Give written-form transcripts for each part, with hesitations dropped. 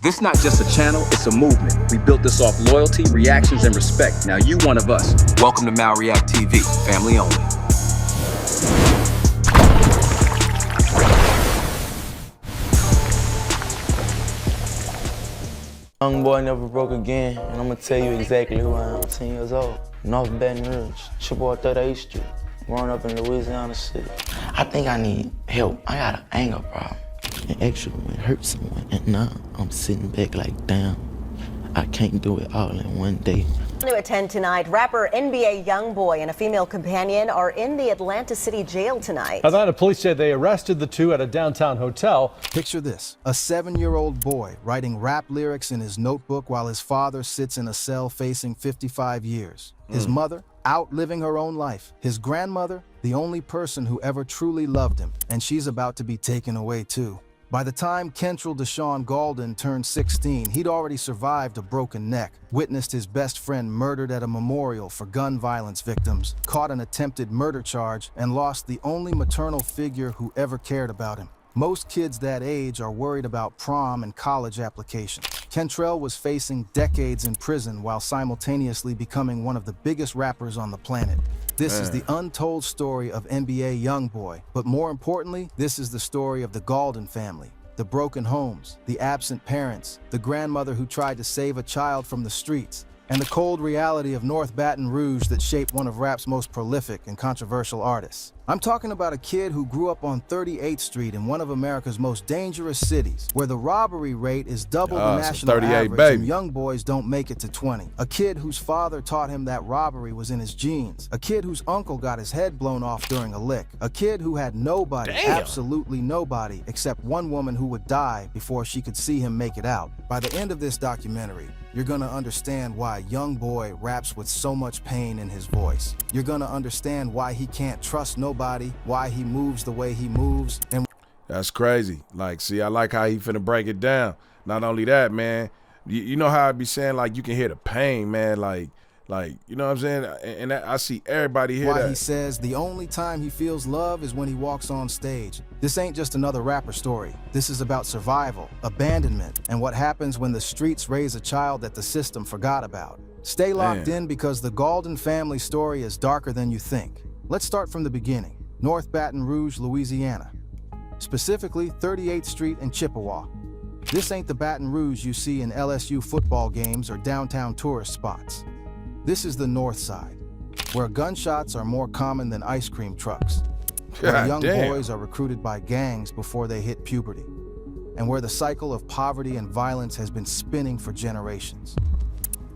This not just a channel, it's a movement. We built this off loyalty, reactions, and respect. Now you one of us. Welcome to MalReactTV, family only. Young boy never broke again, and I'm gonna tell you exactly who I am. 10 years old, North Baton Rouge, Chippewa 38th Street, growing up in Louisiana City. I think I need help. I got an anger problem. And actually hurt someone, and now I'm sitting back like, damn, I can't do it all in one day. New at 10 tonight, rapper NBA YoungBoy and a female companion are in the Atlanta City jail tonight. Atlanta police say they arrested the two at a downtown hotel. Picture this, a 7-year-old boy writing rap lyrics in his notebook while his father sits in a cell facing 55 years. His mother, out living her own life. His grandmother, the only person who ever truly loved him, and she's about to be taken away too. By the time Kentrell Deshaun Gaulden turned 16, he'd already survived a broken neck, witnessed his best friend murdered at a memorial for gun violence victims, caught an attempted murder charge, and lost the only maternal figure who ever cared about him. Most kids that age are worried about prom and college applications. Kentrell was facing decades in prison while simultaneously becoming one of the biggest rappers on the planet. This is the untold story of NBA YoungBoy, but more importantly, this is the story of the Gaulden family. The broken homes, the absent parents, the grandmother who tried to save a child from the streets, and the cold reality of North Baton Rouge that shaped one of rap's most prolific and controversial artists. I'm talking about a kid who grew up on 38th Street in one of America's most dangerous cities, where the robbery rate is double the national average and young boys don't make it to 20. A kid whose father taught him that robbery was in his genes. A kid whose uncle got his head blown off during a lick. A kid who had nobody, absolutely nobody, except one woman who would die before she could see him make it out. By the end of this documentary, you're gonna understand why YoungBoy raps with so much pain in his voice. You're gonna understand why he can't trust nobody, why he moves the way he moves, and that's crazy. Like, see, I like how he finna break it down. Not only that, man, you know how I be saying, like, you can hear the pain, man, like, you know what I'm saying? And I see everybody hear that. Why he says the only time he feels love is when he walks on stage. This ain't just another rapper story. This is about survival, abandonment, and what happens when the streets raise a child that the system forgot about. Stay locked in because the Gaulden family story is darker than you think. Let's start from the beginning. North Baton Rouge, Louisiana. Specifically, 38th Street and Chippewa. This ain't the Baton Rouge you see in LSU football games or downtown tourist spots. This is the North Side, where gunshots are more common than ice cream trucks, where young boys are recruited by gangs before they hit puberty, and where the cycle of poverty and violence has been spinning for generations.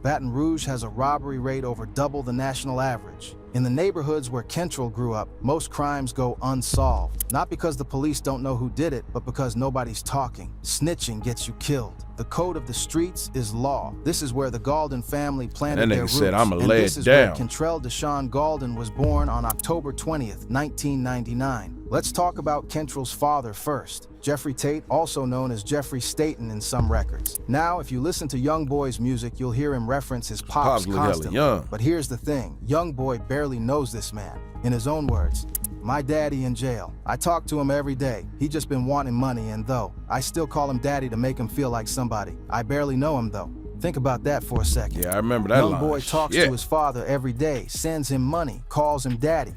Baton Rouge has a robbery rate over double the national average. In the neighborhoods where Kentrell grew up, most crimes go unsolved. Not because the police don't know who did it, but because nobody's talking. Snitching gets you killed. The code of the streets is law. This is where the Gaulden family planted their roots. Said, "I'ma lay it down." Where Kentrell Deshaun Gaulden was born on October 20th, 1999. Let's talk about Kentrell's father first. Jeffrey Tate, also known as Jeffrey Staten in some records. Now, if you listen to YoungBoy's music, you'll hear him reference his pops constantly. But here's the thing, YoungBoy barely knows this man. In his own words, "My daddy in jail. I talk to him every day. He just been wanting money, and though I still call him daddy to make him feel like somebody. I barely know him though." Think about that for a second. Yeah, I remember that line. YoungBoy talks to his father every day, sends him money, calls him daddy,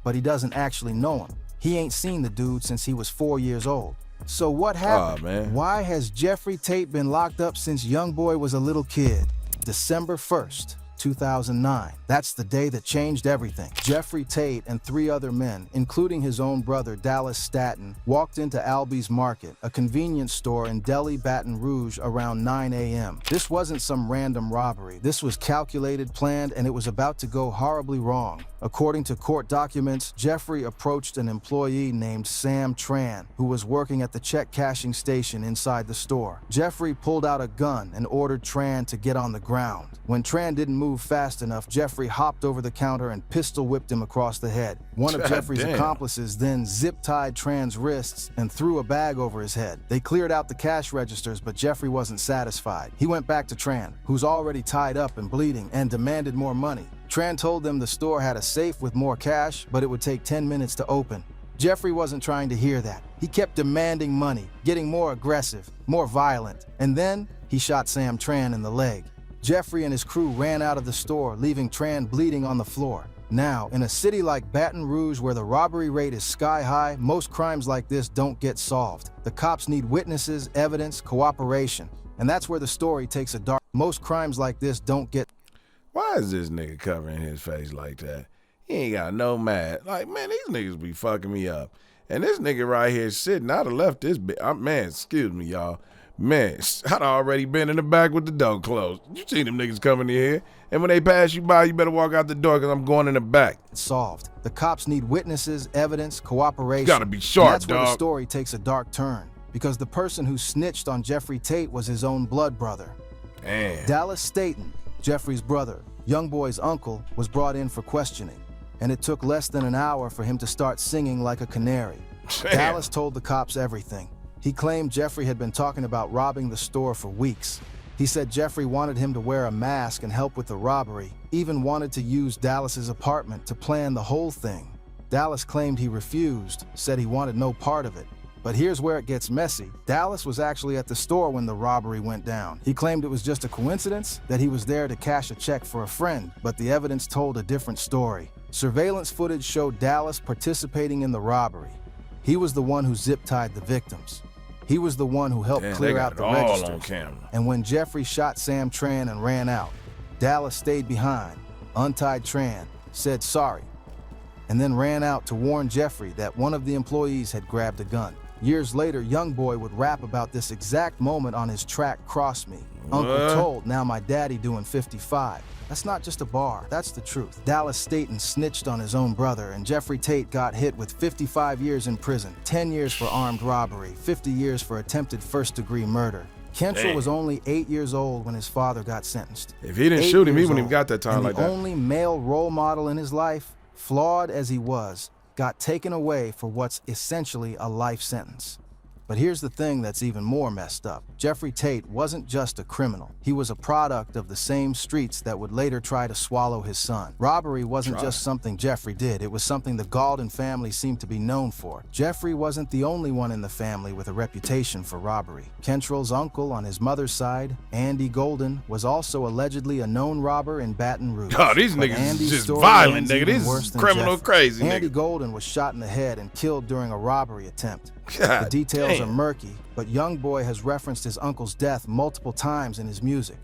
but he doesn't actually know him. He ain't seen the dude since he was 4 years old. So what happened? Why has Jeffrey Tate been locked up since YoungBoy was a little kid? December 1st, 2009. That's the day that changed everything. Jeffrey Tate and 3 other men, including his own brother Dallas Staten, walked into Albee's Market, a convenience store in Delhi, Baton Rouge, around 9 a.m. This wasn't some random robbery. This was calculated, planned, and it was about to go horribly wrong. According to court documents, Jeffrey approached an employee named Sam Tran, who was working at the check cashing station inside the store. Jeffrey pulled out a gun and ordered Tran to get on the ground. When Tran didn't move fast enough, Jeffrey hopped over the counter and pistol whipped him across the head. One of Jeffrey's accomplices then zip-tied Tran's wrists and threw a bag over his head. They cleared out the cash registers, but Jeffrey wasn't satisfied. He went back to Tran, who's already tied up and bleeding, and demanded more money. Tran told them the store had a safe with more cash, but it would take 10 minutes to open. Jeffrey wasn't trying to hear that. He kept demanding money, getting more aggressive, more violent, and then he shot Sam Tran in the leg. Jeffrey and his crew ran out of the store, leaving Tran bleeding on the floor. Now, in a city like Baton Rouge where the robbery rate is sky high, most crimes like this don't get solved. The cops need witnesses, evidence, cooperation. And that's where the story takes a dark. Most crimes like this don't get. Why is this nigga covering his face like that? He ain't got no mad. Like, man, these niggas be fucking me up. And this nigga right here sitting, I'd have left this man, excuse me, y'all. Man, I'd already been in the back with the door closed. You see them niggas coming in here. And when they pass you by, you better walk out the door because I'm going in the back. Solved. The cops need witnesses, evidence, cooperation. You gotta be sharp, and that's dog. Where the story takes a dark turn. Because the person who snitched on Jeffrey Tate was his own blood brother. Damn. Dallas Staten, Jeffrey's brother, YoungBoy's uncle, was brought in for questioning. And it took less than an hour for him to start singing like a canary. Damn. Dallas told the cops everything. He claimed Jeffrey had been talking about robbing the store for weeks. He said Jeffrey wanted him to wear a mask and help with the robbery, even wanted to use Dallas's apartment to plan the whole thing. Dallas claimed he refused, said he wanted no part of it. But here's where it gets messy. Dallas was actually at the store when the robbery went down. He claimed it was just a coincidence, that he was there to cash a check for a friend, but the evidence told a different story. Surveillance footage showed Dallas participating in the robbery. He was the one who zip-tied the victims. He was the one who helped clear out the registers. On camera. And when Jeffrey shot Sam Tran and ran out, Dallas stayed behind, untied Tran, said sorry, and then ran out to warn Jeffrey that one of the employees had grabbed a gun. Years later, YoungBoy would rap about this exact moment on his track Cross Me. Uncle told, now my daddy doing 55. That's not just a bar, that's the truth. Dallas Staten snitched on his own brother, and Jeffrey Tate got hit with 55 years in prison, 10 years for armed robbery, 50 years for attempted first-degree murder. Kentrell was only 8 years old when his father got sentenced. If he didn't shoot him, he wouldn't even got that time and like the that. only male role model in his life, flawed as he was, got taken away for what's essentially a life sentence. But here's the thing that's even more messed up. Jeffrey Tate wasn't just a criminal. He was a product of the same streets that would later try to swallow his son. Robbery wasn't just something Jeffrey did. It was something the Gaulden family seemed to be known for. Jeffrey wasn't the only one in the family with a reputation for robbery. Kentrell's uncle on his mother's side, Andy Gaulden, was also allegedly a known robber in Baton Rouge. Oh, these But niggas Andy's just story violent, ends nigga. even This worse is than criminal Jeffrey. crazy, Andy nigga. Gaulden was shot in the head and killed during a robbery attempt. God The details damn. are murky, but YoungBoy has referenced his uncle's death multiple times in his music.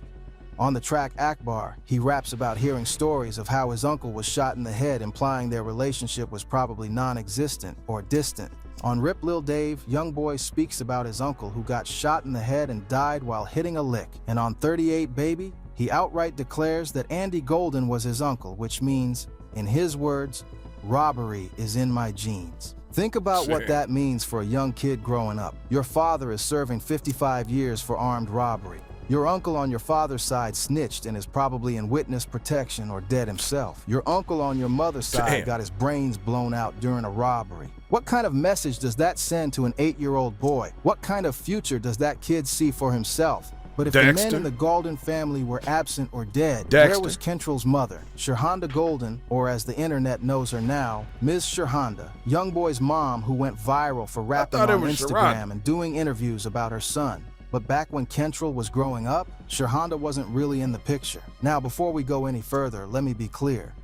On the track Akbar, he raps about hearing stories of how his uncle was shot in the head, implying their relationship was probably non-existent or distant. On Rip Lil Dave, YoungBoy speaks about his uncle who got shot in the head and died while hitting a lick. And on 38 Baby, he outright declares that Andy Gaulden was his uncle, which means, in his words, robbery is in my genes. Think about what that means for a young kid growing up. Your father is serving 55 years for armed robbery. Your uncle on your father's side snitched and is probably in witness protection or dead himself. Your uncle on your mother's side got his brains blown out during a robbery. What kind of message does that send to an 8-year-old boy? What kind of future does that kid see for himself? But if the men in the Gaulden family were absent or dead, where was Kentrell's mother, Shirhonda Gaulden, or as the internet knows her now, Ms. Shirhonda, YoungBoy's mom who went viral for rapping on Instagram and doing interviews about her son. But back when Kentrell was growing up, Shirhonda wasn't really in the picture. Now, before we go any further, let me be clear.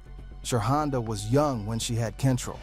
Shirhonda was young when she had Kentrell.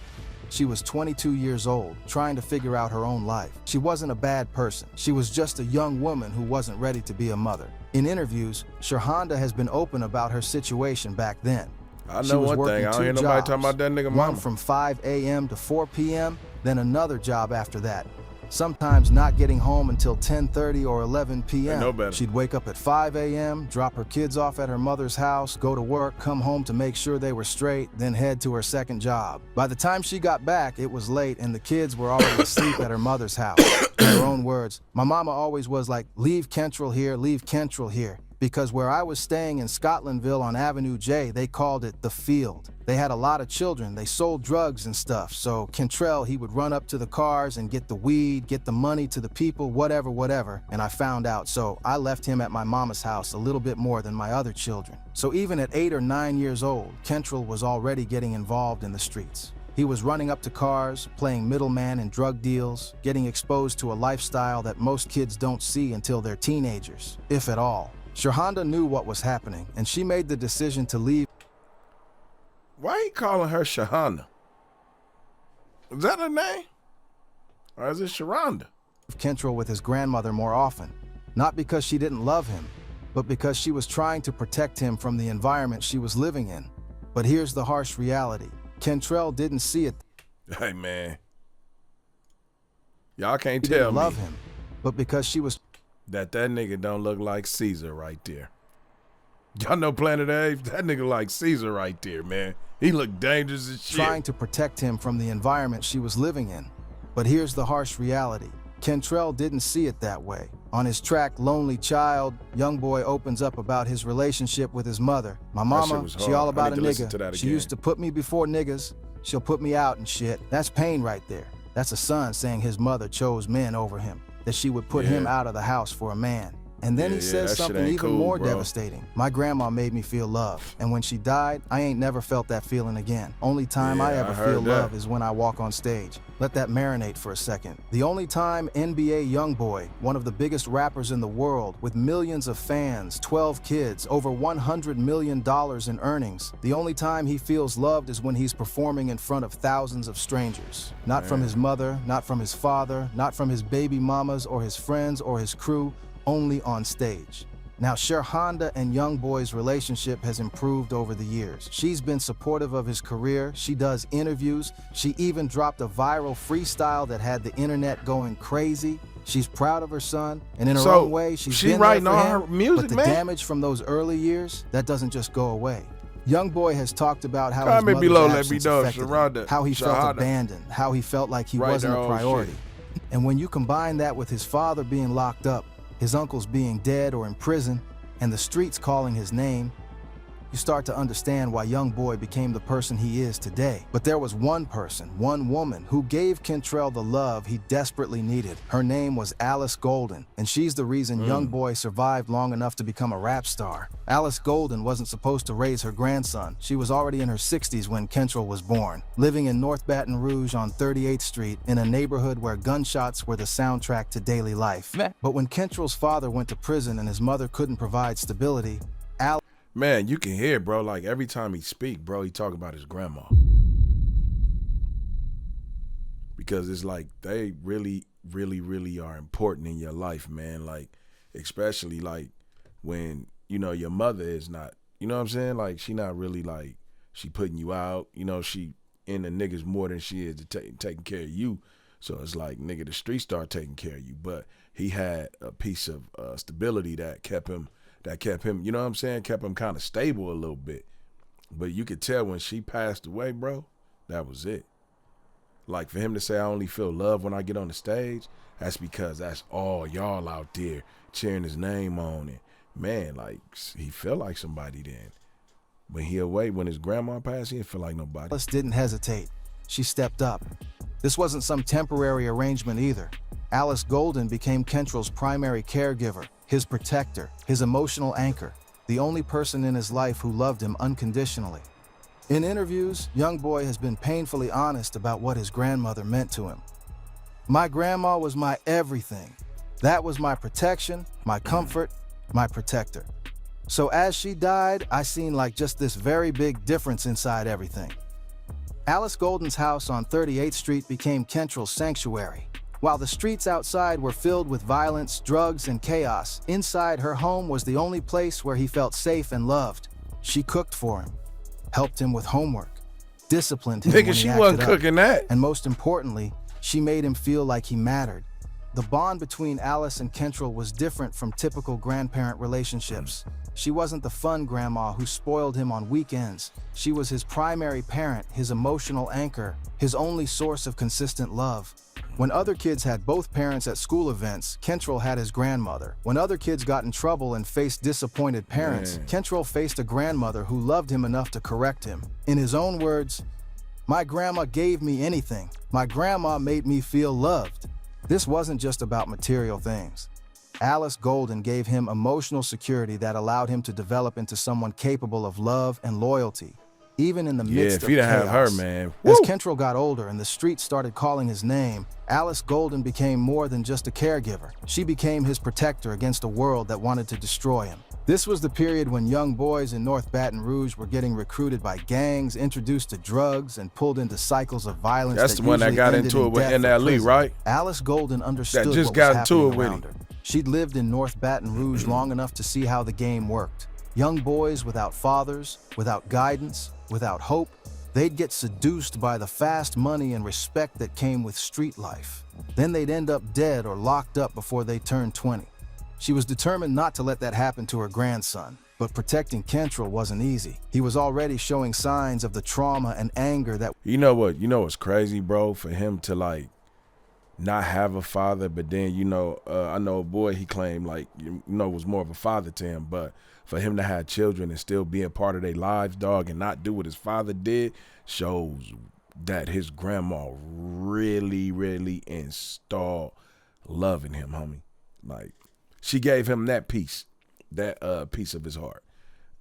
She was 22 years old, trying to figure out her own life. She wasn't a bad person. She was just a young woman who wasn't ready to be a mother. In interviews, Shirhonda has been open about her situation back then. I know one thing, I don't hear nobody talking about that nigga mama. One from 5 a.m. to 4 p.m., then another job after that. Sometimes not getting home until 10:30 or 11 p.m. know better. She'd wake up at 5 a.m., drop her kids off at her mother's house, go to work, come home to make sure they were straight, then head to her second job. By the time she got back, it was late and the kids were already asleep at her mother's house. In her own words, my mama always was like, leave Kentrell here, leave Kentrell here. Because where I was staying in Scotlandville on Avenue J, they called it the field. They had a lot of children, they sold drugs and stuff, so Kentrell, he would run up to the cars and get the weed, get the money to the people, whatever, and I found out, so I left him at my mama's house a little bit more than my other children. So even at 8 or 9 years old, Kentrell was already getting involved in the streets. He was running up to cars, playing middleman in drug deals, getting exposed to a lifestyle that most kids don't see until they're teenagers, if at all. Shahanda knew what was happening, and she made the decision to leave. Why he calling her Shahanda? Is that her name? Or is it Sharonda? Kentrell with his grandmother more often, not because she didn't love him, but because she was trying to protect him from the environment she was living in. But here's the harsh reality. Kentrell didn't see it. Hey, man. Y'all can't She tell didn't me love him, but because she was that nigga don't look like Caesar right there. Y'all know Planet Apes? That nigga like Caesar right there, man. He look dangerous as shit. trying to protect him from the environment she was living in. But here's the harsh reality. Kentrell didn't see it that way. On his track, Lonely Child, YoungBoy opens up about his relationship with his mother. My mama, she all about a nigga. She used to put me before niggas. She'll put me out and shit. That's pain right there. That's a son saying his mother chose men over him, that she would put him out of the house for a man. And then he says something even more devastating. My grandma made me feel love, and when she died, I ain't never felt that feeling again. Only time I ever feel love is when I walk on stage. Let that marinate for a second. The only time NBA YoungBoy, one of the biggest rappers in the world, with millions of fans, 12 kids, over $100 million in earnings, the only time he feels loved is when he's performing in front of thousands of strangers. Not from his mother, not from his father, not from his baby mamas or his friends or his crew, only on stage. Now, Shahanda and YoungBoy's relationship has improved over the years. She's been supportive of his career. She does interviews. She even dropped a viral freestyle that had the internet going crazy. She's proud of her son, and in her own way, she's been writing there for all him, her music, but the damage from those early years, that doesn't just go away. YoungBoy has talked about how his mother's absence affected him, how he felt abandoned, how he felt like he wasn't a priority. And when you combine that with his father being locked up, his uncles being dead or in prison, and the streets calling his name, you start to understand why YoungBoy became the person he is today. But there was one person, one woman, who gave Kentrell the love he desperately needed. Her name was Alice Gaulden, and she's the reason YoungBoy survived long enough to become a rap star. Alice Gaulden wasn't supposed to raise her grandson. She was already in her 60s when Kentrell was born, living in North Baton Rouge on 38th Street in a neighborhood where gunshots were the soundtrack to daily life. But when Kentrell's father went to prison and his mother couldn't provide stability, man, you can hear, bro, like every time he speak, bro, he talk about his grandma. Because it's like they really, really, really are important in your life, man. Like, especially like when, you know, your mother is not, you know what I'm saying? Like, she not really like, she putting you out, you know, she in the niggas more than she is to taking care of you. So it's like, nigga, the streets start taking care of you. But he had a piece of stability that kept him, you know what I'm saying, kept him kind of stable a little bit. But you could tell when she passed away, bro, that was it. Like, for him to say, I only feel love when I get on the stage, that's because that's all y'all out there cheering his name on it. Man, like, he felt like somebody then. When he away, when his grandma passed, he didn't feel like nobody. Alice didn't hesitate. She stepped up. This wasn't some temporary arrangement either. Alice Gaulden became Kentrell's primary caregiver, his protector, his emotional anchor, the only person in his life who loved him unconditionally. In interviews, YoungBoy has been painfully honest about what his grandmother meant to him. My grandma was my everything. That was my protection, my comfort, my protector. So as she died, I seen like just this very big difference inside everything. Alice Gaulden's house on 38th Street became Kentrell's sanctuary. While the streets outside were filled with violence, drugs, and chaos, inside her home was the only place where he felt safe and loved. She cooked for him, helped him with homework, disciplined him when he she acted wasn't up, cooking that. and most importantly, she made him feel like he mattered. The bond between Alice and Kentrell was different from typical grandparent relationships. She wasn't the fun grandma who spoiled him on weekends. She was his primary parent, his emotional anchor, his only source of consistent love. When other kids had both parents at school events, Kentrell had his grandmother. When other kids got in trouble and faced disappointed parents, Kentrell faced a grandmother who loved him enough to correct him. In his own words, "My grandma gave me anything. My grandma made me feel loved." This wasn't just about material things. Alice Gaulden gave him emotional security that allowed him to develop into someone capable of love and loyalty, even in the Yeah, midst if of he didn't chaos. have her, man. As Woo! Kentrell got older and the streets started calling his name, Alice Gaulden became more than just a caregiver. She became his protector against a world that wanted to destroy him. This was the period when young boys in North Baton Rouge were getting recruited by gangs, introduced to drugs, and pulled into cycles of violence. That's the one that usually got ended into in it with death or NLE, prison. right? Alice Gaulden understood That just what got was into happening it with around him. her. She'd lived in North Baton Rouge long enough to see how the game worked. Young boys without fathers, without guidance, without hope, they'd get seduced by the fast money and respect that came with street life. Then they'd end up dead or locked up before they turned 20. She was determined not to let that happen to her grandson. But protecting Kentrell wasn't easy. He was already showing signs of the trauma and anger that— You know what? You know what's crazy, bro? For him to, like, not have a father, but then, you know, I know a boy, he claimed, like, you know, was more of a father to him, but for him to have children and still be a part of their lives, dog, and not do what his father did, shows that his grandma really, really installed love in him, homie. Like, she gave him that piece. That piece of his heart,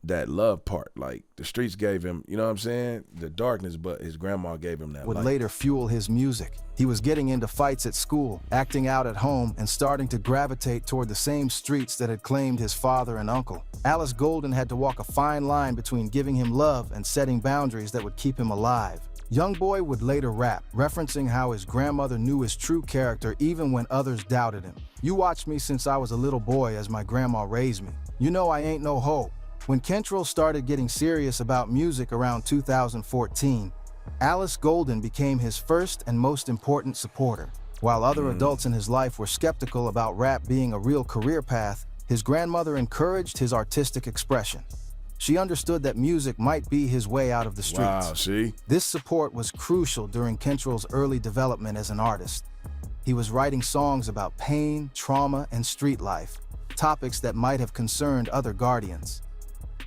that love part. Like, the streets gave him, you know what I'm saying, the darkness, but his grandma gave him that would light. later fuel his music. He was getting into fights at school, acting out at home, and starting to gravitate toward the same streets that had claimed his father and uncle. Alice Gaulden had to walk a fine line between giving him love and setting boundaries that would keep him alive. YoungBoy would later rap, referencing how his grandmother knew his true character even when others doubted him. "You watched me since I was a little boy as my grandma raised me. You know I ain't no hoe." When Kentrell started getting serious about music around 2014, Alice Gaulden became his first and most important supporter. While other adults in his life were skeptical about rap being a real career path, his grandmother encouraged his artistic expression. She understood that music might be his way out of the streets. Wow, see? This support was crucial during Kentrell's early development as an artist. He was writing songs about pain, trauma, and street life, topics that might have concerned other guardians.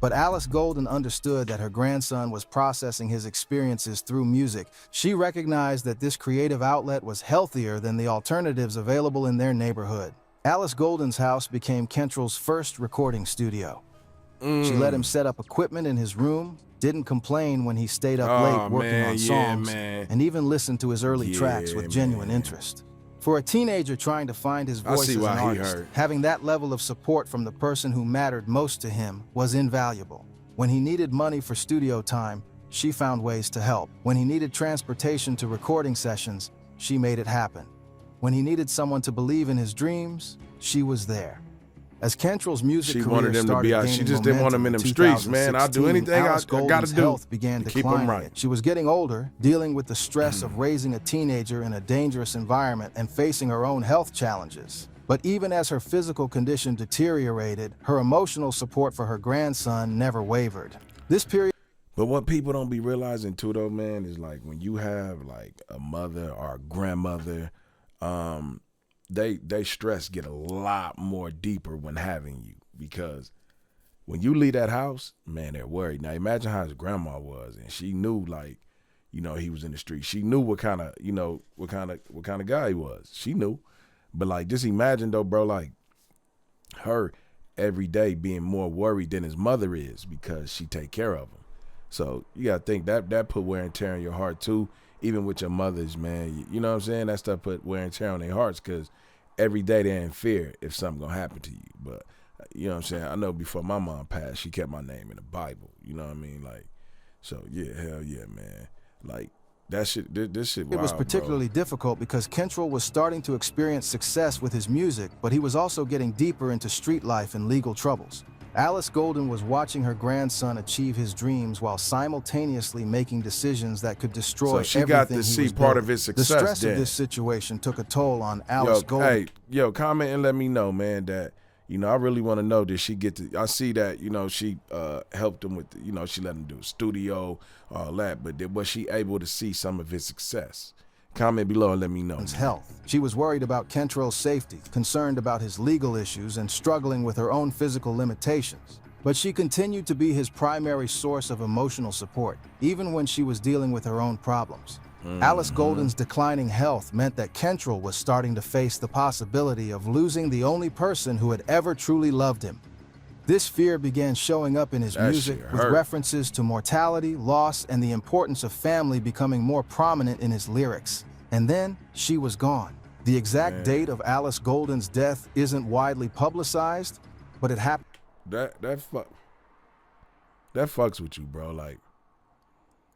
But Alice Gaulden understood that her grandson was processing his experiences through music. She recognized that this creative outlet was healthier than the alternatives available in their neighborhood. Alice Gaulden's house became Kentrell's first recording studio. She let him set up equipment in his room, didn't complain when he stayed up late working on songs, and even listened to his early tracks with genuine interest. For a teenager trying to find his voice as an artist, having that level of support from the person who mattered most to him was invaluable. When he needed money for studio time, she found ways to help. When he needed transportation to recording sessions, she made it happen. When he needed someone to believe in his dreams, she was there. As Kentrell's music career started gaining she just didn't want him in them streets, man. I'll do anything I gotta do health began to keep him declining. right. She was getting older, dealing with the stress of raising a teenager in a dangerous environment and facing her own health challenges. But even as her physical condition deteriorated, her emotional support for her grandson never wavered. This period— But what people don't be realizing too, though, man, is like when you have like a mother or a grandmother, they stress get a lot more deeper when having you, because when you leave that house, man, they're worried. Now imagine how his grandma was, and she knew, like, you know, he was in the street. She knew what kind of, you know, what kind of guy he was. She knew. But like, just imagine though, bro, like her every day being more worried than his mother is because she take care of him. So you gotta think that put wear and tear on your heart too. Even with your mothers, man, you know what I'm saying? That stuff put wear and tear on their hearts because every day they're in fear if something gonna happen to you. But you know what I'm saying? I know before my mom passed, she kept my name in the Bible. You know what I mean? Like, so yeah, hell yeah, man. Like that shit, this shit wild, it was particularly difficult because Kentrell was starting to experience success with his music, but he was also getting deeper into street life and legal troubles. Alice Gaulden was watching her grandson achieve his dreams while simultaneously making decisions that could destroy everything. So she got to see part of his success. The stress then. of this situation took a toll on Alice Gaulden. Hey, comment and let me know, man, that, you know, I really want to know, did she get to, I see that, you know, she helped him with, you know, she let him do a studio, all that, but was she able to see some of his success? Comment below and let me know. His health. She was worried about Kentrell's safety, concerned about his legal issues, and struggling with her own physical limitations. But she continued to be his primary source of emotional support, even when she was dealing with her own problems. Alice Gaulden's declining health meant that Kentrell was starting to face the possibility of losing the only person who had ever truly loved him. This fear began showing up in his That music shit with hurt. references to mortality, loss, and the importance of family becoming more prominent in his lyrics. And then she was gone. The exact date of Alice Gaulden's death isn't widely publicized, but it happened. That fucks with you, bro. Like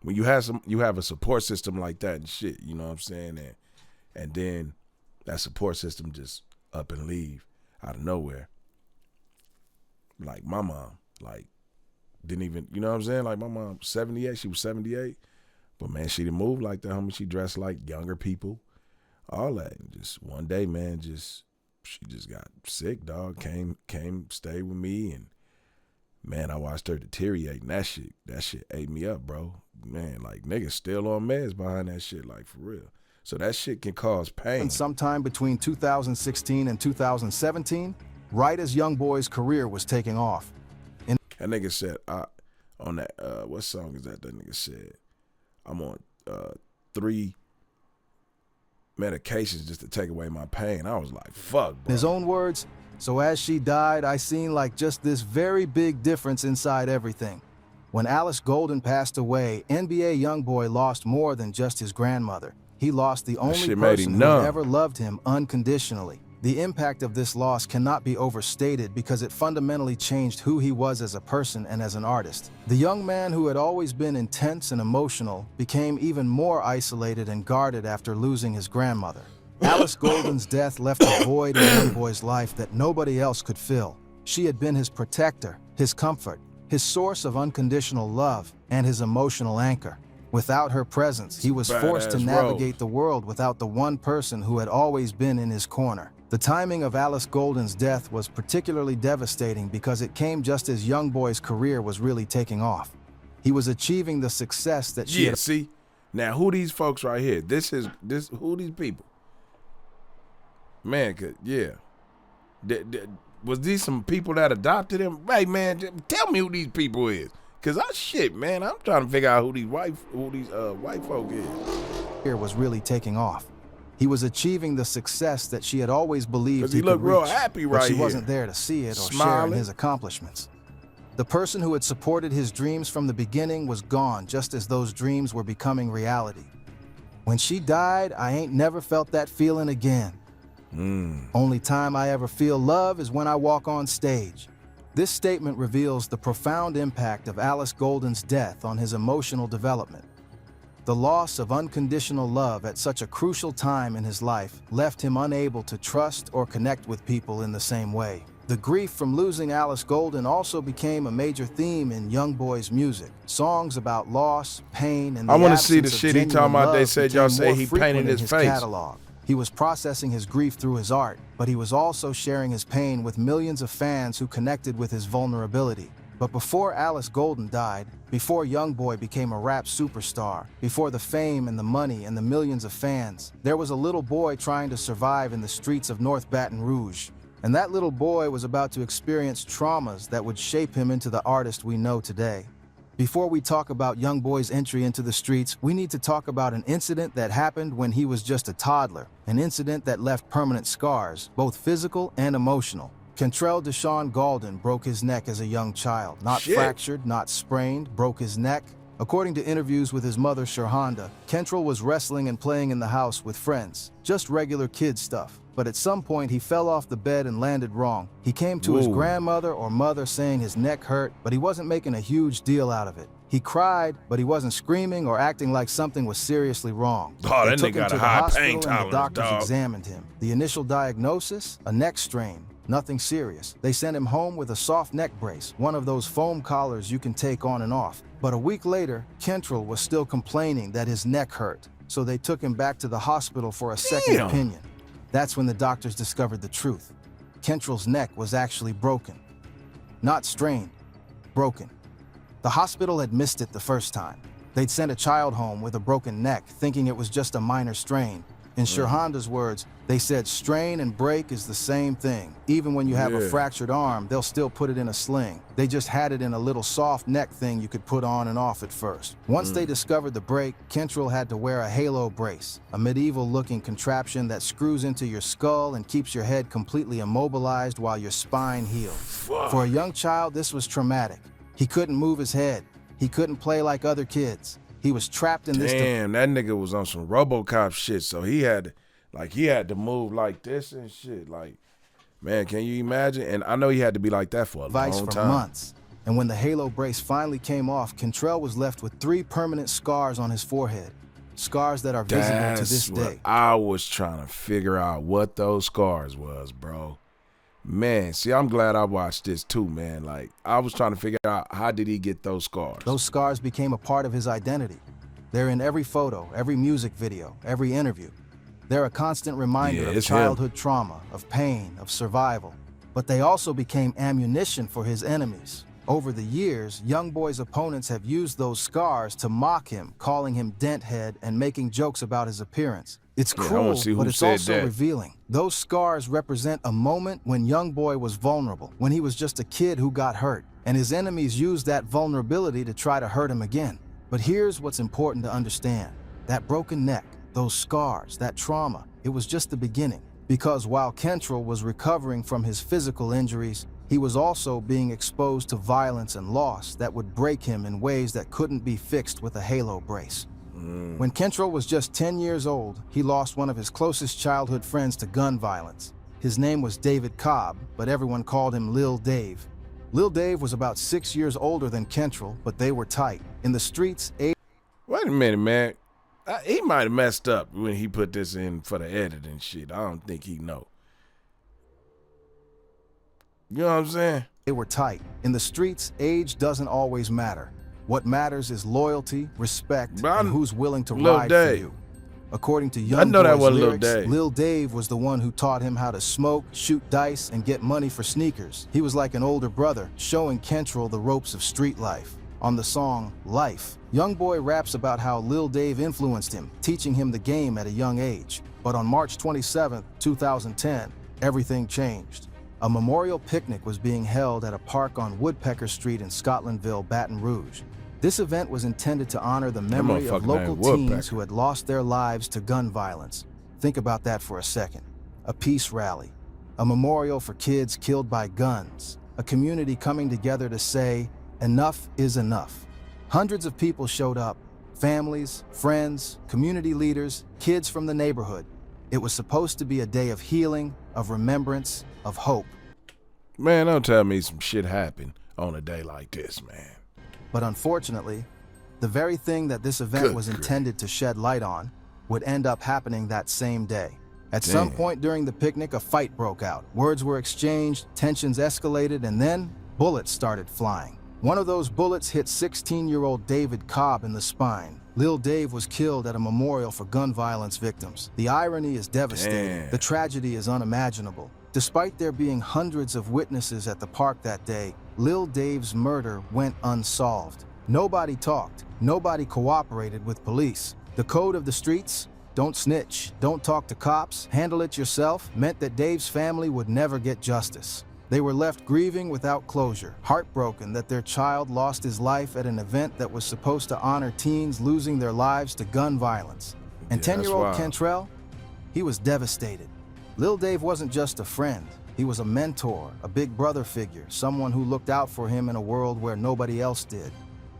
when you have a support system like that and shit, you know what I'm saying? And then that support system just up and leave out of nowhere. Like my mom, like didn't even, you know what I'm saying? Like my mom, 78, she was 78. But man, she didn't move like that, homie. She dressed like younger people. All that. And just one day, man, she just got sick, dog. Came, stayed with me, and man, I watched her deteriorate, and that shit ate me up, bro. Man, like niggas still on meds behind that shit, like for real. So that shit can cause pain. Sometime between 2016 and 2017, right as YoungBoy's career was taking off. That nigga said, on that, what song is that nigga said? I'm on 3 medications just to take away my pain. I was like, fuck, bro. In his own words, so as she died, I seen like just this very big difference inside everything. When Alice Gaulden passed away, NBA YoungBoy lost more than just his grandmother. He lost the only person who ever loved him unconditionally. The impact of this loss cannot be overstated because it fundamentally changed who he was as a person and as an artist. The young man who had always been intense and emotional became even more isolated and guarded after losing his grandmother. Alice Gaulden's death left a void in YoungBoy's life that nobody else could fill. She had been his protector, his comfort, his source of unconditional love, and his emotional anchor. Without her presence, he was forced to navigate the world without the one person who had always been in his corner. The timing of Alice Gaulden's death was particularly devastating because it came just as YoungBoy's career was really taking off. He was achieving the success that she had. See, now who these folks right here? Who these people? Man, was these some people that adopted him? Hey, man, tell me who these people is. Cause man, I'm trying to figure out who these white folk is. Career was really taking off. He was achieving the success that she had always believed he looked could real reach, happy but right she here. wasn't there to see it or share in Smiling. his accomplishments. The person who had supported his dreams from the beginning was gone, just as those dreams were becoming reality. When she died, I ain't never felt that feeling again. Only time I ever feel love is when I walk on stage. This statement reveals the profound impact of Alice Gaulden's death on his emotional development. The loss of unconditional love at such a crucial time in his life left him unable to trust or connect with people in the same way. The grief from losing Alice Gaulden also became a major theme in YoungBoy's music. Songs about loss, pain, and the I want to absence see the of shit he genuine talking about. They love said y'all became say more he frequent painted in his face. catalog. He was processing his grief through his art, but he was also sharing his pain with millions of fans who connected with his vulnerability. But before Alice Gaulden died, before YoungBoy became a rap superstar, before the fame and the money and the millions of fans, there was a little boy trying to survive in the streets of North Baton Rouge. And that little boy was about to experience traumas that would shape him into the artist we know today. Before we talk about YoungBoy's entry into the streets, we need to talk about an incident that happened when he was just a toddler, an incident that left permanent scars, both physical and emotional. Kentrell Deshaun Gaulden broke his neck as a young child. Not fractured, not sprained, broke his neck. According to interviews with his mother, Sherhonda, Kentrell was wrestling and playing in the house with friends. Just regular kid stuff. But at some point, he fell off the bed and landed wrong. He came to his grandmother or mother saying his neck hurt, but he wasn't making a huge deal out of it. He cried, but he wasn't screaming or acting like something was seriously wrong. Oh, They that took nigga him got to a the high hospital pain and the tolerance, doctors dog. examined him. The initial diagnosis, a neck strain. Nothing serious. They sent him home with a soft neck brace, one of those foam collars you can take on and off. But a week later, Kentrell was still complaining that his neck hurt, so they took him back to the hospital for a second opinion. That's when the doctors discovered the truth. Kentrell's neck was actually broken. Not strained, broken. The hospital had missed it the first time. They'd sent a child home with a broken neck, thinking it was just a minor strain. In Shirhanda's words, they said strain and break is the same thing. Even when you have a fractured arm, they'll still put it in a sling. They just had it in a little soft neck thing you could put on and off at first. Once they discovered the break, Kentrell had to wear a halo brace, a medieval-looking contraption that screws into your skull and keeps your head completely immobilized while your spine heals. For a young child, this was traumatic. He couldn't move his head. He couldn't play like other kids. He was trapped in this. Damn, that nigga was on some RoboCop shit, so he had to move like this and shit. Like, man, can you imagine? And I know he had to be like that for a long time. Months. And when the halo brace finally came off, Kentrell was left with 3 permanent scars on his forehead. Scars that are visible to this day. I was trying to figure out what those scars was, bro. Man, see, I'm glad I watched this too, man. Like, I was trying to figure out how did he get those scars. Those scars became a part of his identity. They're in every photo, every music video, every interview. They're a constant reminder of childhood trauma, of pain, of survival. But they also became ammunition for his enemies. Over the years, YoungBoy's opponents have used those scars to mock him, calling him Denthead and making jokes about his appearance. It's cruel, but it's also revealing. Those scars represent a moment when YoungBoy was vulnerable, when he was just a kid who got hurt, and his enemies used that vulnerability to try to hurt him again. But here's what's important to understand. That broken neck, those scars, that trauma, it was just the beginning. Because while Kentrell was recovering from his physical injuries, he was also being exposed to violence and loss that would break him in ways that couldn't be fixed with a halo brace. When Kentrell was just 10 years old, he lost one of his closest childhood friends to gun violence. His name was David Cobb, but everyone called him Lil Dave. Lil Dave was about 6 years older than Kentrell, but they were tight. In the streets, Wait a minute, man. He might have messed up when he put this in for the edit and shit. I don't think he know. You know what I'm saying? They were tight. In the streets, age doesn't always matter. What matters is loyalty, respect, and who's willing to ride for you. According to YoungBoy's lyrics, Lil Dave was the one who taught him how to smoke, shoot dice, and get money for sneakers. He was like an older brother, showing Kentrell the ropes of street life. On the song Life, YoungBoy raps about how Lil Dave influenced him, teaching him the game at a young age. But on March 27, 2010, everything changed. A memorial picnic was being held at a park on Woodpecker Street in Scotlandville, Baton Rouge. This event was intended to honor the memory of local teens who had lost their lives to gun violence. Think about that for a second. A peace rally, a memorial for kids killed by guns, a community coming together to say, enough is enough. Hundreds of people showed up, families, friends, community leaders, kids from the neighborhood. It was supposed to be a day of healing, of remembrance, of hope. Man, don't tell me some shit happened on a day like this, man. But unfortunately, the very thing that this event was intended to shed light on would end up happening that same day. At some point during the picnic, a fight broke out. Words were exchanged, tensions escalated, and then bullets started flying. One of those bullets hit 16-year-old David Cobb in the spine. Lil Dave was killed at a memorial for gun violence victims. The irony is devastating. The tragedy is unimaginable. Despite there being hundreds of witnesses at the park that day, Lil Dave's murder went unsolved. Nobody talked. Nobody cooperated with police. The code of the streets, don't snitch, don't talk to cops, handle it yourself, meant that Dave's family would never get justice. They were left grieving without closure, heartbroken that their child lost his life at an event that was supposed to honor teens losing their lives to gun violence. And 10-year-old Kentrell, he was devastated. Lil Dave wasn't just a friend. He was a mentor, a big brother figure, someone who looked out for him in a world where nobody else did.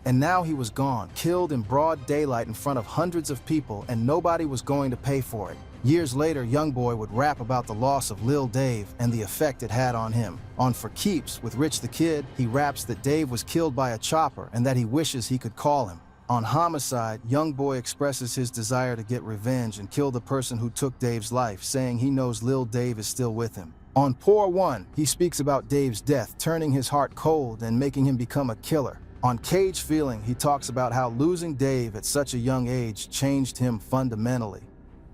And now he was gone, killed in broad daylight in front of hundreds of people, and nobody was going to pay for it. Years later, YoungBoy would rap about the loss of Lil Dave and the effect it had on him. On For Keeps with Rich the Kid, he raps that Dave was killed by a chopper and that he wishes he could call him. On Homicide, YoungBoy expresses his desire to get revenge and kill the person who took Dave's life, saying he knows Lil Dave is still with him. On Pour One, he speaks about Dave's death, turning his heart cold and making him become a killer. On Cage Feeling, he talks about how losing Dave at such a young age changed him fundamentally.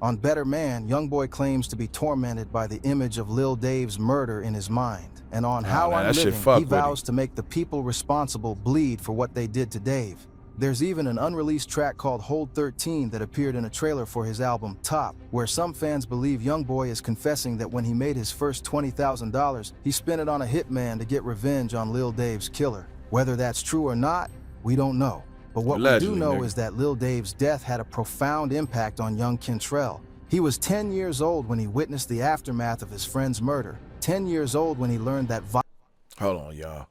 On Better Man, YoungBoy claims to be tormented by the image of Lil Dave's murder in his mind. And on How I'm Living, he vows to make the people responsible bleed for what they did to Dave. There's even an unreleased track called Hold 13 that appeared in a trailer for his album Top, where some fans believe YoungBoy is confessing that when he made his first $20,000, he spent it on a hitman to get revenge on Lil Dave's killer. Whether that's true or not, we don't know. But what we do know is that Lil Dave's death had a profound impact on young Kentrell. He was 10 years old when he witnessed the aftermath of his friend's murder. 10 years old when he learned that Hold on, y'all.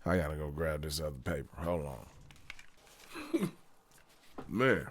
I gotta go grab this other paper. Hold on. Man,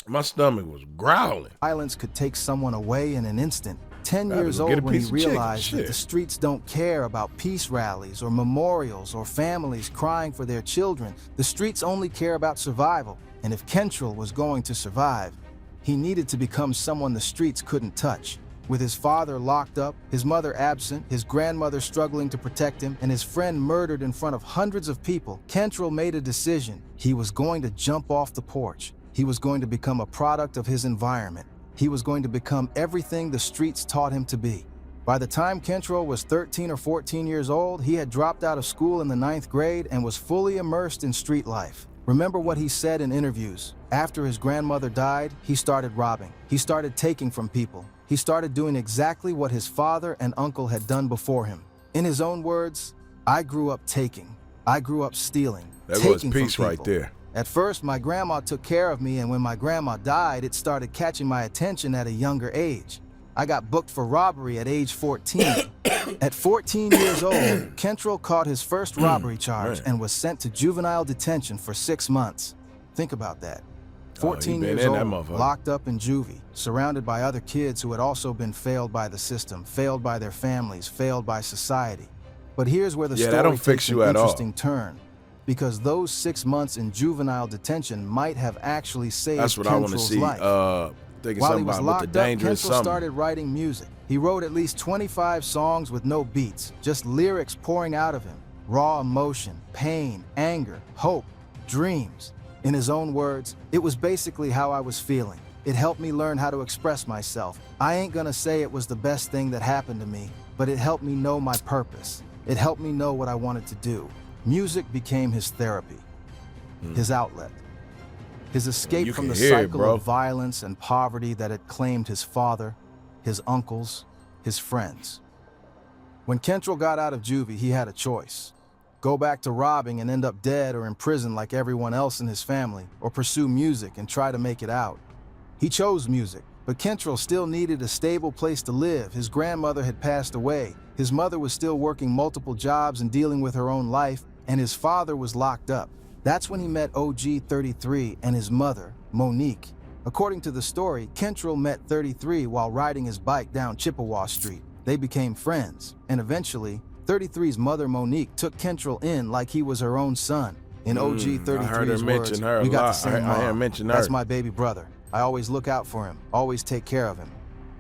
my stomach was growling. Violence could take someone away in an instant. 10 years old when he realized that the streets don't care about peace rallies or memorials or families crying for their children. The streets only care about survival. And if Kentrell was going to survive, he needed to become someone the streets couldn't touch. With his father locked up, his mother absent, his grandmother struggling to protect him, and his friend murdered in front of hundreds of people, Kentrell made a decision. He was going to jump off the porch. He was going to become a product of his environment. He was going to become everything the streets taught him to be. By the time Kentrell was 13 or 14 years old, he had dropped out of school in the 9th grade and was fully immersed in street life. Remember what he said in interviews. After his grandmother died, he started robbing. He started taking from people. He started doing exactly what his father and uncle had done before him. In his own words, I grew up taking. I grew up stealing. That was peace right there. At first, my grandma took care of me, and when my grandma died, it started catching my attention at a younger age. I got booked for robbery at age 14. At 14 years old, Kentrell caught his first robbery charge and was sent to juvenile detention for 6 months. Think about that. 14 years old, locked up in juvie, surrounded by other kids who had also been failed by the system, failed by their families, failed by society. But here's where the story takes an interesting turn, because those 6 months in juvenile detention might have actually saved Kentrell's life. While he was locked up, Kentrell started writing music. He wrote at least 25 songs with no beats, just lyrics pouring out of him. Raw emotion, pain, anger, hope, dreams. In his own words, it was basically how I was feeling. It helped me learn how to express myself. I ain't gonna say it was the best thing that happened to me, but it helped me know my purpose. It helped me know what I wanted to do. Music became his therapy, his outlet. His escape from the cycle of violence and poverty that had claimed his father, his uncles, his friends. When Kentrell got out of juvie, he had a choice. Go back to robbing and end up dead or in prison like everyone else in his family, or pursue music and try to make it out. He chose music, but Kentrell still needed a stable place to live. His grandmother had passed away, his mother was still working multiple jobs and dealing with her own life, and his father was locked up. That's when he met OG 33 and his mother, Monique. According to the story, Kentrell met 33 while riding his bike down Chippewa Street. They became friends, and eventually, 33's mother, Monique, took Kentrell in like he was her own son. In OG 33's words, we got the same mom. That's my baby brother. I always look out for him, always take care of him.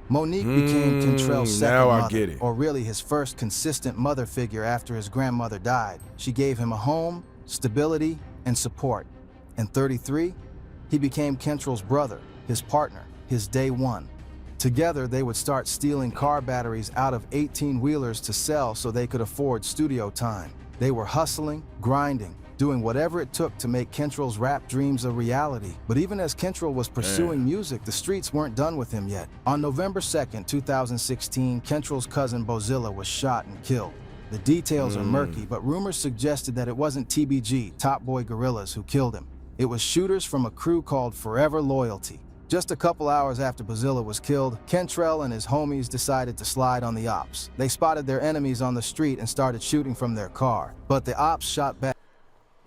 Monique became Kentrell's second mother, or really his first consistent mother figure after his grandmother died. She gave him a home, stability, and support. And 33, he became Kentrell's brother, his partner, his day one. Together, they would start stealing car batteries out of 18-wheelers to sell so they could afford studio time. They were hustling, grinding, doing whatever it took to make Kentrell's rap dreams a reality. But even as Kentrell was pursuing music, the streets weren't done with him yet. On November 2nd, 2016, Kentrell's cousin Bozilla was shot and killed. The details are murky, but rumors suggested that it wasn't TBG, Top Boy Gorillas, who killed him. It was shooters from a crew called Forever Loyalty. Just a couple hours after Bozilla was killed, Kentrell and his homies decided to slide on the ops. They spotted their enemies on the street and started shooting from their car, but the ops shot back.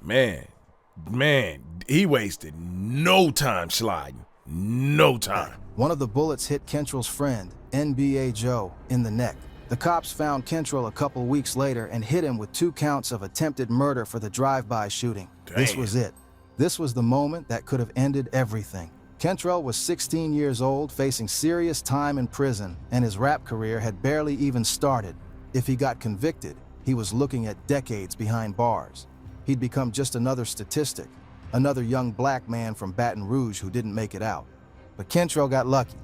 Man, he wasted no time sliding. No time. One of the bullets hit Kentrell's friend, NBA Joe, in the neck. The cops found Kentrell a couple weeks later and hit him with 2 counts of attempted murder for the drive-by shooting. Damn. This was it. This was the moment that could have ended everything. Kentrell was 16 years old, facing serious time in prison, and his rap career had barely even started. If he got convicted, he was looking at decades behind bars. He'd become just another statistic, another young black man from Baton Rouge who didn't make it out. But Kentrell got lucky.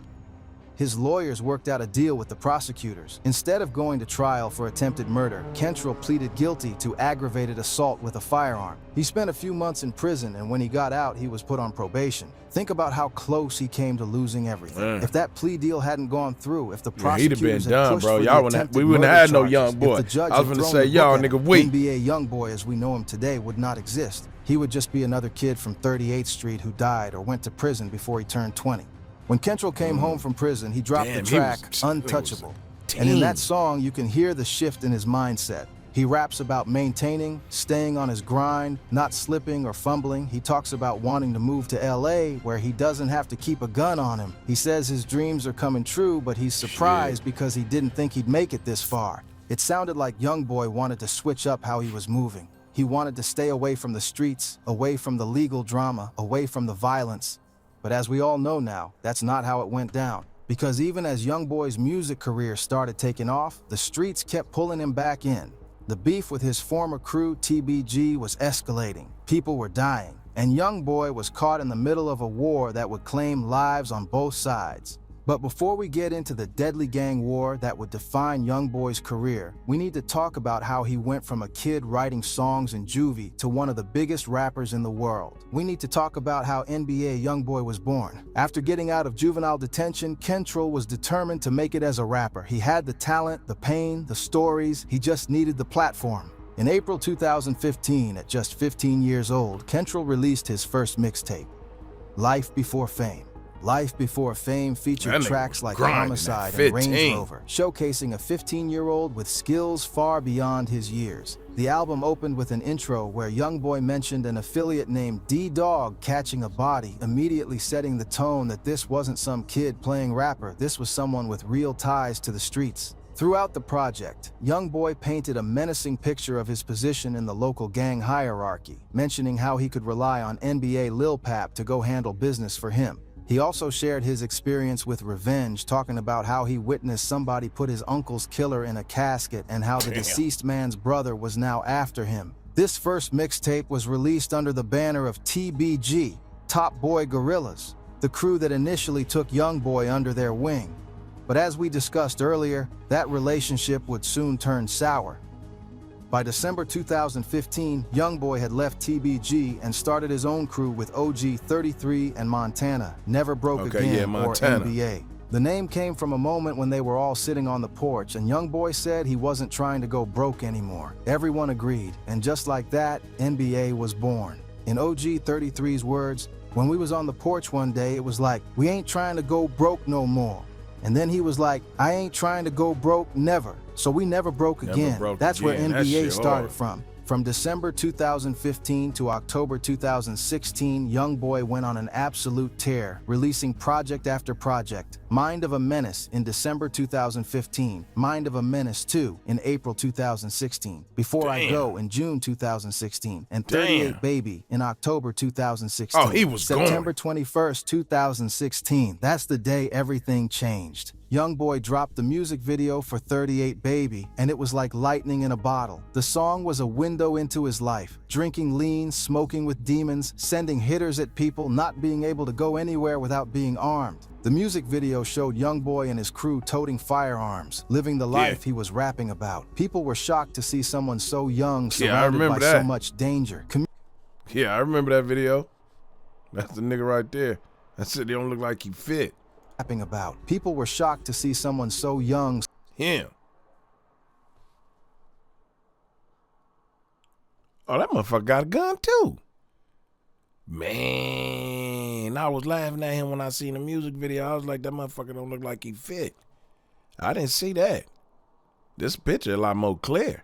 His lawyers worked out a deal with the prosecutors. Instead of going to trial for attempted murder, Kentrell pleaded guilty to aggravated assault with a firearm. He spent a few months in prison, and when he got out, he was put on probation. Think about how close he came to losing everything. If that plea deal hadn't gone through, if the prosecutors he'd have been done, pushed bro. for Y'all the attempted we wouldn't murder have had no charges, young boy. if the judge I was had gonna thrown say, the y'all book at nigga, him, weak. NBA YoungBoy as we know him today would not exist. He would just be another kid from 38th Street who died or went to prison before he turned 20. When Kentrell came home from prison, he dropped the track Untouchable. And in that song, you can hear the shift in his mindset. He raps about maintaining, staying on his grind, not slipping or fumbling. He talks about wanting to move to LA where he doesn't have to keep a gun on him. He says his dreams are coming true, but he's surprised because he didn't think he'd make it this far. It sounded like YoungBoy wanted to switch up how he was moving. He wanted to stay away from the streets, away from the legal drama, away from the violence. But as we all know now, that's not how it went down. Because even as YoungBoy's music career started taking off, the streets kept pulling him back in. The beef with his former crew, TBG, was escalating. People were dying, and YoungBoy was caught in the middle of a war that would claim lives on both sides. But before we get into the deadly gang war that would define YoungBoy's career, we need to talk about how he went from a kid writing songs in juvie to one of the biggest rappers in the world. We need to talk about how NBA YoungBoy was born. After getting out of juvenile detention, Kentrell was determined to make it as a rapper. He had the talent, the pain, the stories, he just needed the platform. In April 2015, at just 15 years old, Kentrell released his first mixtape, Life Before Fame. Life Before Fame featured tracks like Homicide and Range Rover, showcasing a 15-year-old with skills far beyond his years. The album opened with an intro where YoungBoy mentioned an affiliate named D-Dog catching a body, immediately setting the tone that this wasn't some kid playing rapper, this was someone with real ties to the streets. Throughout the project, YoungBoy painted a menacing picture of his position in the local gang hierarchy, mentioning how he could rely on NBA Lil Pap to go handle business for him. He also shared his experience with revenge, talking about how he witnessed somebody put his uncle's killer in a casket and how the deceased man's brother was now after him. This first mixtape was released under the banner of TBG, Top Boy Gorillas, the crew that initially took YoungBoy under their wing. But as we discussed earlier, that relationship would soon turn sour. By December 2015, YoungBoy had left TBG and started his own crew with OG 33 and Montana, Never Broke Again, or NBA. The name came from a moment when they were all sitting on the porch, and YoungBoy said he wasn't trying to go broke anymore. Everyone agreed, and just like that, NBA was born. In OG 33's words, when we was on the porch one day, it was like, we ain't trying to go broke no more. And then he was like, I ain't trying to go broke never. So we never broke again. That's where NBA started from. From December 2015 to October 2016, YoungBoy went on an absolute tear, releasing project after project. Mind of a Menace in December 2015, Mind of a Menace 2 in April 2016, Before I Go in June 2016, and 38 Baby in October 2016. Oh, he was September 21st, 2016. That's the day everything changed. YoungBoy dropped the music video for 38 Baby, and it was like lightning in a bottle. The song was a window into his life, drinking lean, smoking with demons, sending hitters at people, not being able to go anywhere without being armed. The music video showed YoungBoy and his crew toting firearms, living the life he was rapping about. People were shocked to see someone so young surrounded by so much danger. I remember that video. That's the nigga right there. That shit don't look like he fit. About. People were shocked to see someone so young. Him. Oh, that motherfucker got a gun too. Man, I was laughing at him when I seen the music video. I was like, that motherfucker don't look like he fit. I didn't see that. This picture a lot more clear.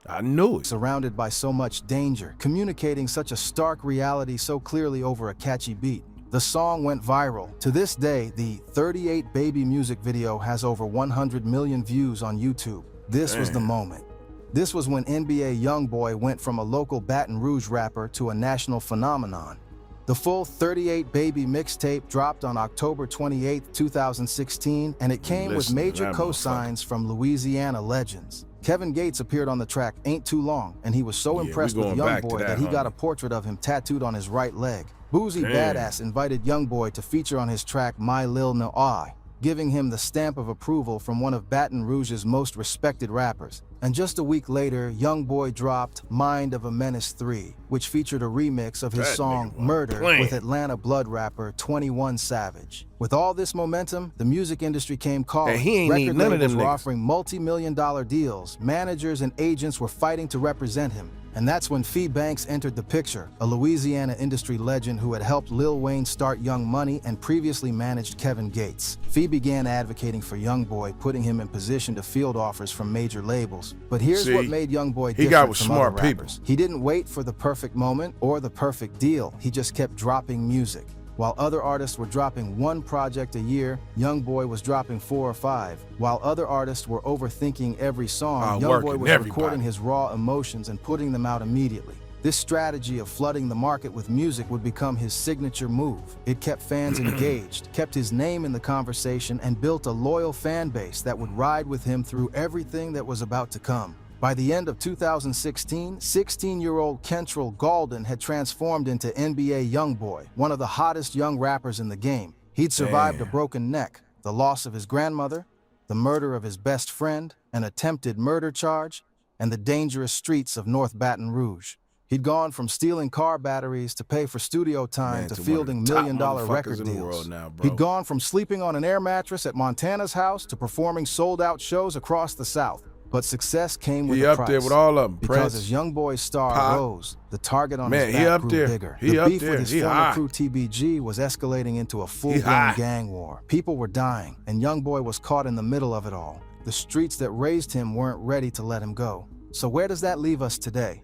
I knew it. Surrounded by so much danger, communicating such a stark reality so clearly over a catchy beat. The song went viral. To this day, the 38 Baby music video has over 100 million views on YouTube. This was the moment. This was when NBA YoungBoy went from a local Baton Rouge rapper to a national phenomenon. The full 38 Baby mixtape dropped on October 28, 2016, and it came with major cosigns from Louisiana legends. Kevin Gates appeared on the track Ain't Too Long, and he was so impressed with YoungBoy that he got a portrait of him tattooed on his right leg. Boozy Badass invited YoungBoy to feature on his track My Lil No I. giving him the stamp of approval from one of Baton Rouge's most respected rappers. And just a week later, YoungBoy dropped Mind of a Menace 3, which featured a remix of his song Murder with Atlanta blood rapper 21 Savage. With all this momentum, the music industry came calling. And he ain't need Record none of labels them were niggas. offering multi-million-dollar deals. Managers and agents were fighting to represent him. And that's when Fee Banks entered the picture, a Louisiana industry legend who had helped Lil Wayne start Young Money and previously managed Kevin Gates. Fee began advocating for YoungBoy, putting him in position to field offers from major labels. But here's what made YoungBoy different from other rappers. He didn't wait for the perfect moment or the perfect deal. He just kept dropping music. While other artists were dropping one project a year, YoungBoy was dropping 4 or 5. While other artists were overthinking every song, YoungBoy was recording his raw emotions and putting them out immediately. This strategy of flooding the market with music would become his signature move. It kept fans engaged, kept his name in the conversation, and built a loyal fan base that would ride with him through everything that was about to come. By the end of 2016, 16-year-old Kentrell Gaulden had transformed into NBA YoungBoy, one of the hottest young rappers in the game. He'd survived a broken neck, the loss of his grandmother, the murder of his best friend, an attempted murder charge, and the dangerous streets of North Baton Rouge. He'd gone from stealing car batteries to pay for studio time to fielding million-dollar record deals. He'd gone from sleeping on an air mattress at Montana's house to performing sold-out shows across the South. But success came with a price. He up there with all of them, because as YoungBoy's star rose, the target on his back grew bigger. The beef with his former crew TBG was escalating into a full-blown gang war. People were dying, and YoungBoy was caught in the middle of it all. The streets that raised him weren't ready to let him go. So where does that leave us today?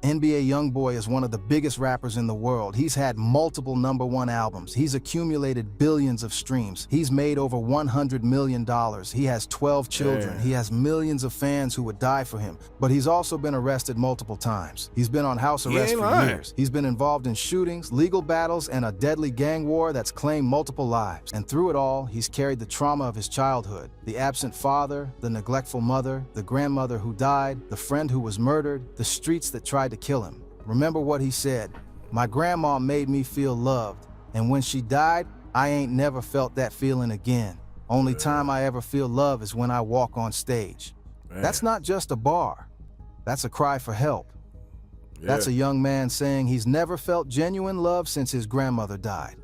NBA YoungBoy is one of the biggest rappers in the world. He's had multiple #1 albums. He's accumulated billions of streams. He's made over $100 million. He has 12 children. He has millions of fans who would die for him. But he's also been arrested multiple times. He's been on house arrest for years. He's been involved in shootings, legal battles, and a deadly gang war that's claimed multiple lives. And through it all, he's carried the trauma of his childhood. The absent father, the neglectful mother, the grandmother who died, the friend who was murdered, the streets that tried to kill him. Remember what he said, "My grandma made me feel loved, and when she died, I ain't never felt that feeling again. Only time I ever feel love is when I walk on stage." That's not just a bar. That's a cry for help. That's a young man saying he's never felt genuine love since his grandmother died.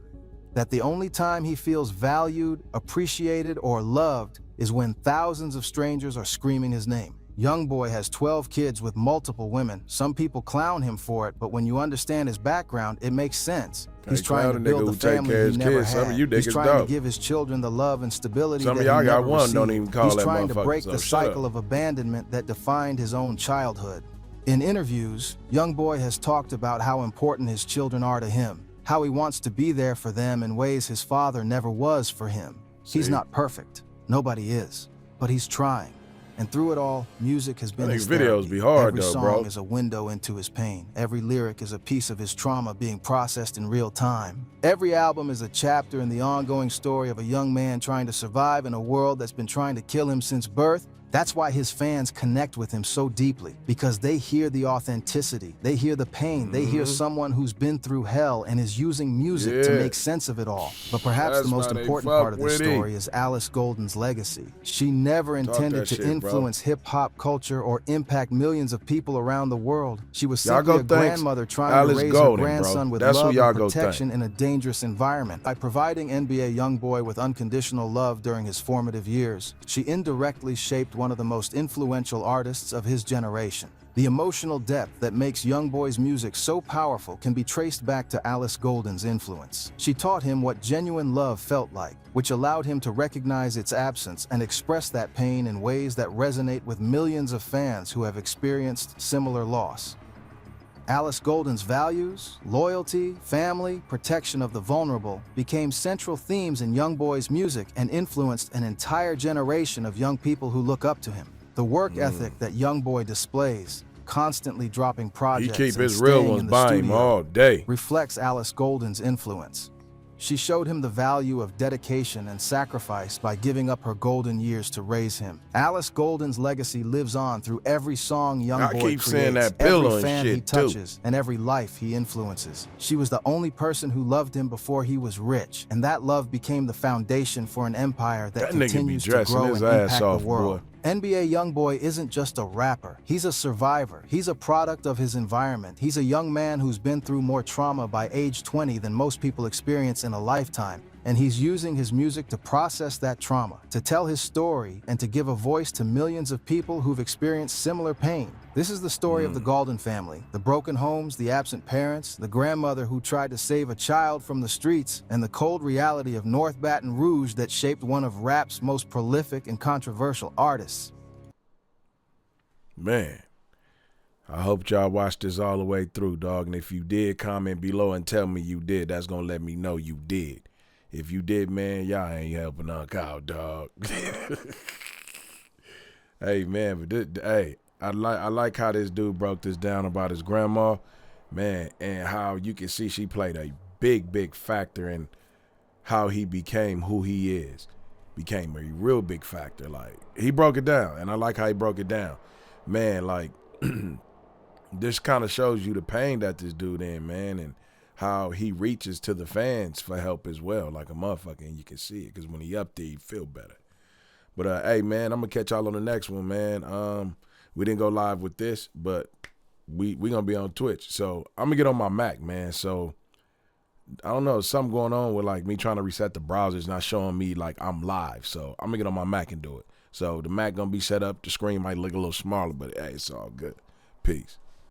That the only time he feels valued, appreciated, or loved is when thousands of strangers are screaming his name. YoungBoy has 12 kids with multiple women. Some people clown him for it, but when you understand his background, it makes sense. He's trying to build the family he never had. He's trying to give his children the love and stability that he never received. He's trying to break the cycle of abandonment that defined his own childhood. In interviews, YoungBoy has talked about how important his children are to him, how he wants to be there for them in ways his father never was for him. He's not perfect. Nobody is. But he's trying. And through it all, music has been his therapy. Videos be hard Every though, song bro. is a window into his pain. Every lyric is a piece of his trauma being processed in real time. Every album is a chapter in the ongoing story of a young man trying to survive in a world that's been trying to kill him since birth. That's why his fans connect with him so deeply, because they hear the authenticity, they hear the pain, they hear someone who's been through hell and is using music to make sense of it all. But perhaps the most important part of this story is Alice Gaulden's legacy. She never intended to influence hip-hop culture or impact millions of people around the world. She was simply a grandmother trying to raise her grandson with love and protection in a dangerous environment. By providing NBA YoungBoy with unconditional love during his formative years, she indirectly shaped one of the most influential artists of his generation. The emotional depth that makes YoungBoy's music so powerful can be traced back to Alice Gaulden's influence. She taught him what genuine love felt like, which allowed him to recognize its absence and express that pain in ways that resonate with millions of fans who have experienced similar loss. Alice Gaulden's values, loyalty, family, protection of the vulnerable became central themes in YoungBoy's music and influenced an entire generation of young people who look up to him. The work ethic that YoungBoy displays, constantly dropping projects He keep and his real staying ones in the by him studio, all day. reflects Alice Gaulden's influence. She showed him the value of dedication and sacrifice by giving up her golden years to raise him. Alice Gaulden's legacy lives on through every song YoungBoy creates, saying that pillow every and fan shit he touches, and every life he influences. She was the only person who loved him before he was rich, and that love became the foundation for an empire that continues to grow and impact the world. NBA YoungBoy isn't just a rapper. He's a survivor. He's a product of his environment. He's a young man who's been through more trauma by age 20 than most people experience in a lifetime. And he's using his music to process that trauma, to tell his story, and to give a voice to millions of people who've experienced similar pain. This is the story of the Gaulden family, the broken homes, the absent parents, the grandmother who tried to save a child from the streets, and the cold reality of North Baton Rouge that shaped one of rap's most prolific and controversial artists. Man, I hope y'all watched this all the way through, dog. And if you did, comment below and tell me you did. That's going to let me know you did. If you did, man, y'all ain't helping UNK out, dog. Hey, man, but hey, I like how this dude broke this down about his grandma, man, and how you can see she played a big factor in how he became who he is. Became a real big factor. Like, he broke it down, and I like how he broke it down. Man, like, this kind of shows you the pain that this dude in, man, and how he reaches to the fans for help as well, like a motherfucker, and you can see it, because when he up there, you feel better. But, hey, man, I'm going to catch y'all on the next one, man. We didn't go live with this, but we going to be on Twitch. So I'm going to get on my Mac, man. So, I don't know, something going on with, like, me trying to reset the browser's not showing me, like, I'm live. So I'm going to get on my Mac and do it. So the Mac going to be set up. The screen might look a little smaller, but, hey, it's all good. Peace.